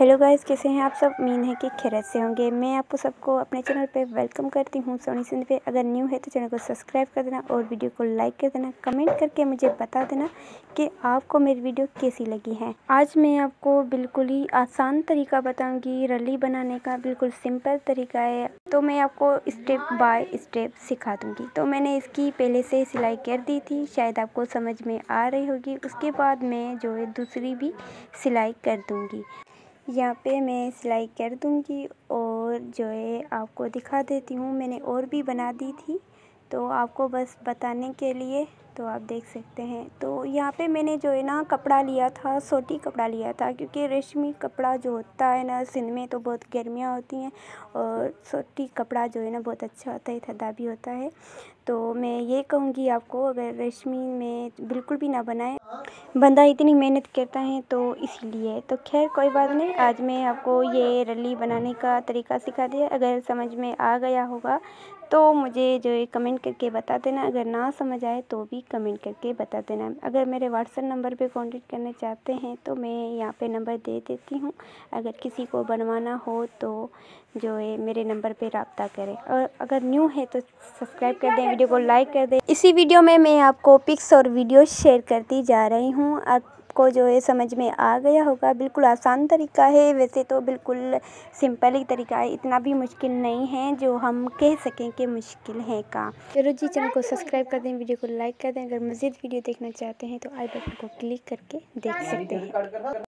Hello guys, कैसे हैं आप सब। उम्मीद है कि खैरियत से होंगे। मैं आपको सबको अपने चैनल पे वेलकम करती हूँ सोनी सिंध पे। अगर न्यू है तो चैनल को सब्सक्राइब कर देना और वीडियो को लाइक कर देना। कमेंट करके मुझे बता देना कि आपको मेरी वीडियो कैसी लगी है। आज मैं आपको बिल्कुल ही आसान तरीका बताऊँगी रली बनाने का। बिल्कुल सिंपल तरीका है, तो मैं आपको स्टेप बाय स्टेप सिखा दूँगी। तो मैंने इसकी पहले से सिलाई कर दी थी, शायद आपको समझ में आ रही होगी। उसके बाद मैं जो है दूसरी भी सिलाई कर दूँगी। यहाँ पे मैं सिलाई कर दूँगी और जो है आपको दिखा देती हूँ। मैंने और भी बना दी थी, तो आपको बस बताने के लिए, तो आप देख सकते हैं। तो यहाँ पे मैंने जो है ना कपड़ा लिया था, सूती कपड़ा लिया था, क्योंकि रेशमी कपड़ा जो होता है ना सिंध में तो बहुत गर्मियाँ होती हैं और सूती कपड़ा जो है ना बहुत अच्छा होता है, ठंडा भी होता है। तो मैं ये कहूँगी आपको, अगर रेशमी में बिल्कुल भी ना बनाएं, बंदा इतनी मेहनत करता है तो इसीलिए। तो खैर कोई बात नहीं, आज मैं आपको ये रली बनाने का तरीका सिखा दिया। अगर समझ में आ गया होगा तो मुझे जो है कमेंट करके बता देना। अगर ना समझ आए तो भी कमेंट करके बता देना। अगर मेरे व्हाट्सएप नंबर पे कांटेक्ट करना चाहते हैं तो मैं यहाँ पे नंबर दे देती हूँ। अगर किसी को बनवाना हो तो जो है मेरे नंबर पे रब्ता करें। और अगर न्यू है तो सब्सक्राइब कर दें, वीडियो को लाइक कर दें। इसी वीडियो में मैं आपको पिक्स और वीडियो शेयर करती जा रही हूँ। आपको जो है समझ में आ गया होगा। बिल्कुल आसान तरीका है, वैसे तो बिल्कुल सिंपल ही तरीका है, इतना भी मुश्किल नहीं है जो हम कह सकें कि मुश्किल है काम। चलो जी, चैनल को सब्सक्राइब कर दें, वीडियो को लाइक कर दें। अगर मज़ीद वीडियो देखना चाहते हैं तो आई बटन को क्लिक करके देख सकते हैं।